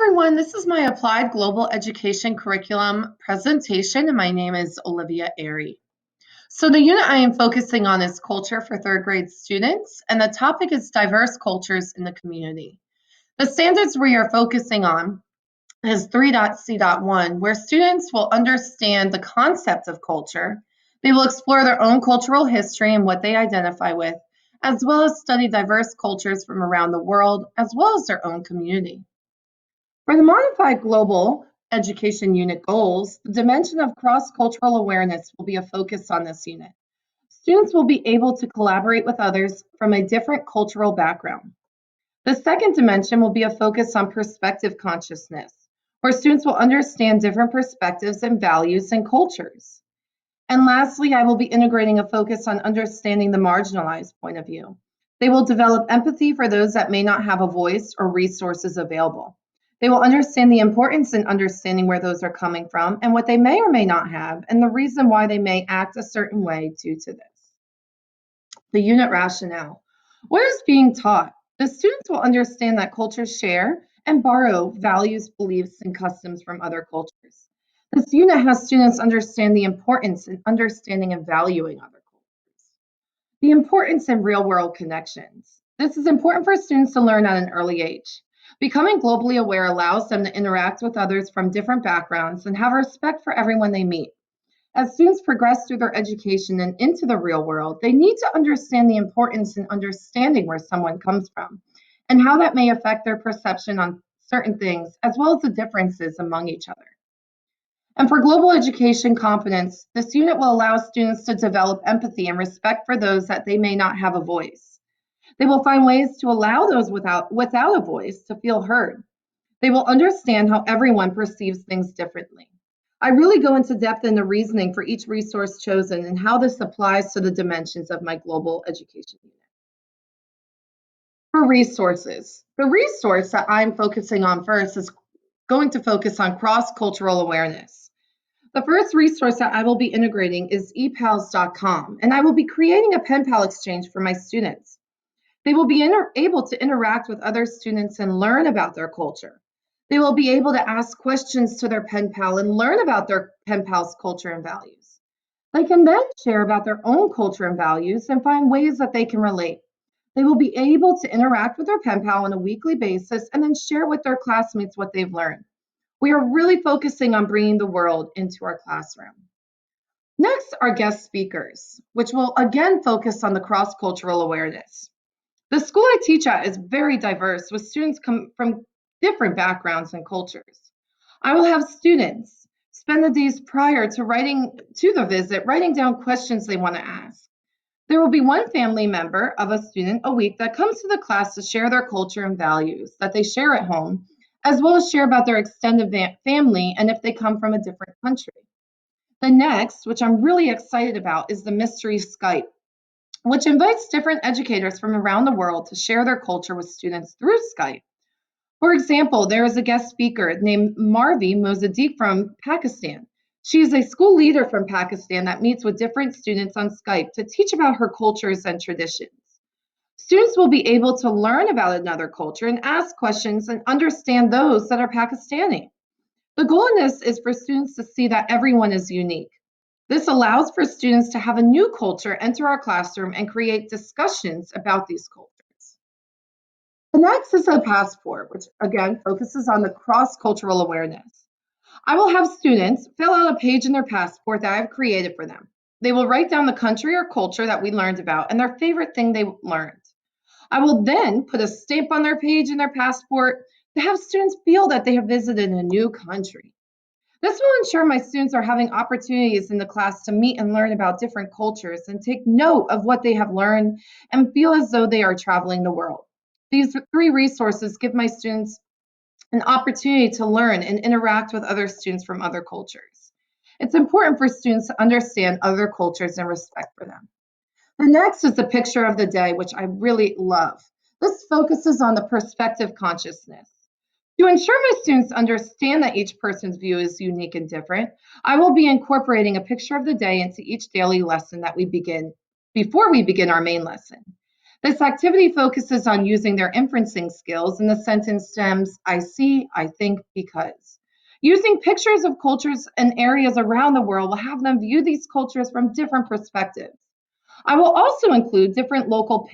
everyone, this is my Applied Global Education Curriculum presentation, and my name is Olivia Airy. So the unit I am focusing on is culture for third grade students, and the topic is diverse cultures in the community. The standards we are focusing on is 3.C.1, where students will understand the concept of culture. They will explore their own cultural history and what they identify with, as well as study diverse cultures from around the world, as well as their own community. For the Modified Global Education Unit goals, the dimension of cross-cultural awareness will be a focus on this unit. Students will be able to collaborate with others from a different cultural background. The second dimension will be a focus on perspective consciousness, where students will understand different perspectives and values and cultures. And lastly, I will be integrating a focus on understanding the marginalized point of view. They will develop empathy for those that may not have a voice or resources available. They will understand the importance in understanding where those are coming from and what they may or may not have, and the reason why they may act a certain way due to this. The unit rationale. What is being taught? The students will understand that cultures share and borrow values, beliefs, and customs from other cultures. This unit has students understand the importance in understanding and valuing other cultures. The importance in real-world connections. This is important for students to learn at an early age. Becoming globally aware allows them to interact with others from different backgrounds and have respect for everyone they meet. As students progress through their education and into the real world, they need to understand the importance in understanding where someone comes from and how that may affect their perception on certain things, as well as the differences among each other. And for global education competence, this unit will allow students to develop empathy and respect for those that they may not have a voice. They will find ways to allow those without a voice to feel heard. They will understand how everyone perceives things differently. I really go into depth in the reasoning for each resource chosen and how this applies to the dimensions of my global education unit. For resources, the resource that I'm focusing on first is going to focus on cross-cultural awareness. The first resource that I will be integrating is epals.com, and I will be creating a pen pal exchange for my students. They will be able to interact with other students and learn about their culture. They will be able to ask questions to their pen pal and learn about their pen pal's culture and values. They can then share about their own culture and values and find ways that they can relate. They will be able to interact with their pen pal on a weekly basis and then share with their classmates what they've learned. We are really focusing on bringing the world into our classroom. Next are guest speakers, which will again focus on the cross-cultural awareness. The school I teach at is very diverse, with students come from different backgrounds and cultures. I will have students spend the days prior to the visit, writing down questions they want to ask. There will be one family member of a student a week that comes to the class to share their culture and values that they share at home, as well as share about their extended family and if they come from a different country. The next, which I'm really excited about, is the Mystery Skype, which invites different educators from around the world to share their culture with students through Skype. For example, there is a guest speaker named Marvi Mozadik from Pakistan. She is a school leader from Pakistan that meets with different students on Skype to teach about her cultures and traditions. Students will be able to learn about another culture and ask questions and understand those that are Pakistani. The goal in this is for students to see that everyone is unique. This allows for students to have a new culture enter our classroom and create discussions about these cultures. The next is a passport, which again focuses on the cross-cultural awareness. I will have students fill out a page in their passport that I've created for them. They will write down the country or culture that we learned about and their favorite thing they learned. I will then put a stamp on their page in their passport to have students feel that they have visited a new country. This will ensure my students are having opportunities in the class to meet and learn about different cultures and take note of what they have learned and feel as though they are traveling the world. These three resources give my students an opportunity to learn and interact with other students from other cultures. It's important for students to understand other cultures and respect for them. The next is the picture of the day, which I really love. This focuses on the perspective consciousness. To ensure my students understand that each person's view is unique and different, I will be incorporating a picture of the day into each daily lesson that we begin before we begin our main lesson. This activity focuses on using their inferencing skills in the sentence stems I see, I think, because. Using pictures of cultures and areas around the world will have them view these cultures from different perspectives. I will also include different local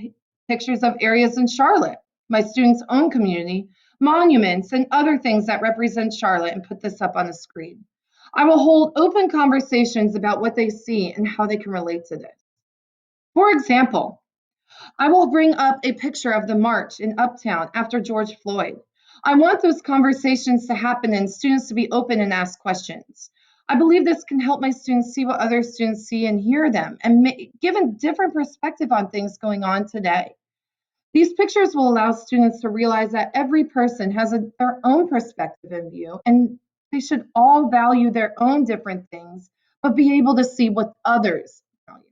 pictures of areas in Charlotte, my students' own community, monuments, and other things that represent Charlotte, and put this up on the screen. I will hold open conversations about what they see and how they can relate to this. For example, I will bring up a picture of the march in Uptown after George Floyd. I want those conversations to happen and students to be open and ask questions. I believe this can help my students see what other students see and hear them and give a different perspective on things going on today. These pictures will allow students to realize that every person has their own perspective and view, and they should all value their own different things, but be able to see what others value.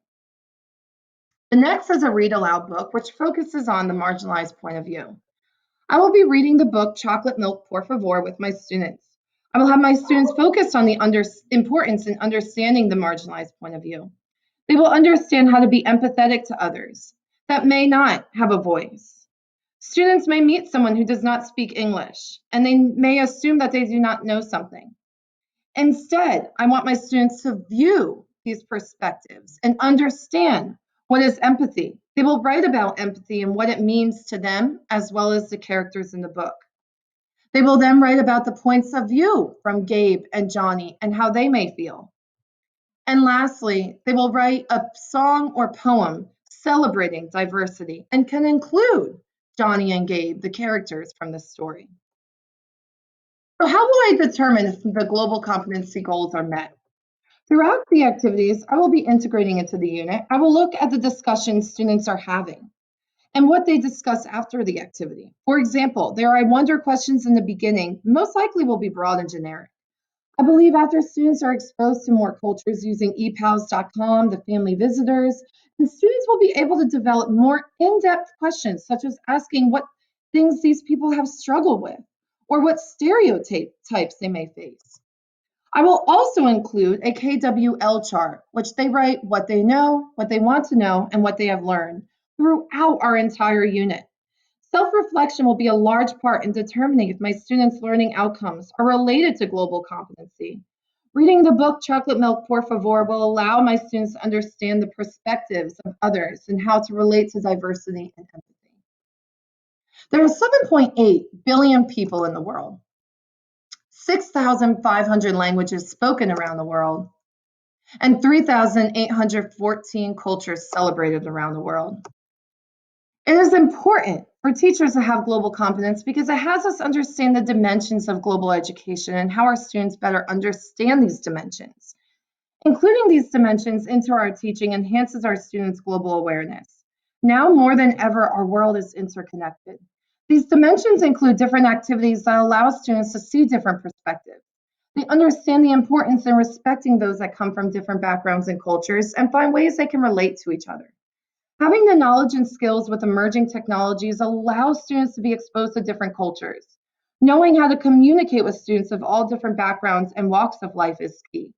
The next is a read aloud book, which focuses on the marginalized point of view. I will be reading the book Chocolate Milk Por Favor with my students. I will have my students focus on the importance in understanding the marginalized point of view. They will understand how to be empathetic to others that may not have a voice. Students may meet someone who does not speak English, and they may assume that they do not know something. Instead, I want my students to view these perspectives and understand what is empathy. They will write about empathy and what it means to them, as well as the characters in the book. They will then write about the points of view from Gabe and Johnny and how they may feel. And lastly, they will write a song or poem celebrating diversity and can include Johnny and Gabe, the characters from the story. So how will I determine if the global competency goals are met? Throughout the activities, I will be integrating into the unit. I will look at the discussions students are having and what they discuss after the activity. For example, there are I wonder questions in the beginning, most likely will be broad and generic. I believe after students are exposed to more cultures using epals.com, the family visitors, and students will be able to develop more in-depth questions, such as asking what things these people have struggled with or what stereotypes they may face. I will also include a KWL chart, which they write what they know, what they want to know, and what they have learned throughout our entire unit. Self-reflection will be a large part in determining if my students' learning outcomes are related to global competency. Reading the book Chocolate Milk Por Favor will allow my students to understand the perspectives of others and how to relate to diversity and empathy. There are 7.8 billion people in the world, 6,500 languages spoken around the world, and 3,814 cultures celebrated around the world. It is important for teachers to have global competence because it has us understand the dimensions of global education and how our students better understand these dimensions. Including these dimensions into our teaching enhances our students' global awareness. Now more than ever, our world is interconnected. These dimensions include different activities that allow students to see different perspectives. They understand the importance in respecting those that come from different backgrounds and cultures and find ways they can relate to each other. Having the knowledge and skills with emerging technologies allows students to be exposed to different cultures. Knowing how to communicate with students of all different backgrounds and walks of life is key.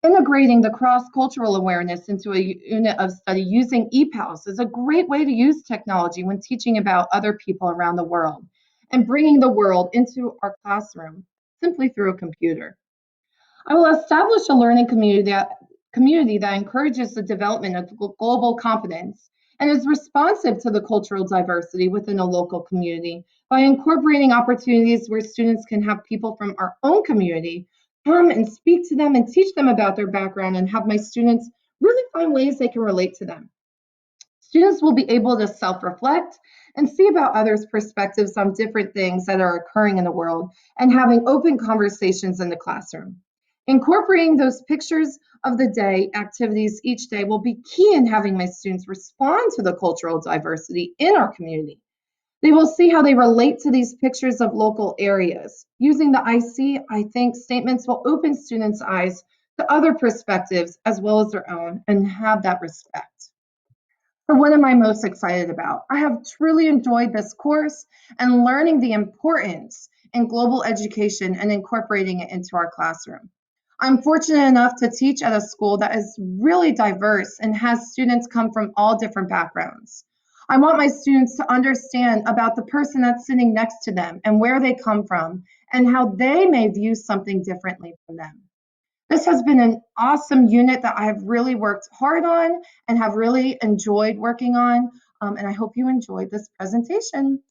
Integrating the cross-cultural awareness into a unit of study using EPALS is a great way to use technology when teaching about other people around the world and bringing the world into our classroom simply through a computer. I will establish a learning community that encourages the development of global competence and is responsive to the cultural diversity within a local community by incorporating opportunities where students can have people from our own community come and speak to them and teach them about their background and have my students really find ways they can relate to them. Students will be able to self-reflect and see about others' perspectives on different things that are occurring in the world and having open conversations in the classroom. Incorporating those pictures of the day activities each day will be key in having my students respond to the cultural diversity in our community. They will see how they relate to these pictures of local areas. Using the I see, I think statements will open students' eyes to other perspectives as well as their own and have that respect. So what am I most excited about? I have truly enjoyed this course and learning the importance in global education and incorporating it into our classroom. I'm fortunate enough to teach at a school that is really diverse and has students come from all different backgrounds. I want my students to understand about the person that's sitting next to them and where they come from and how they may view something differently from them. This has been an awesome unit that I have really worked hard on and have really enjoyed working on. And I hope you enjoyed this presentation.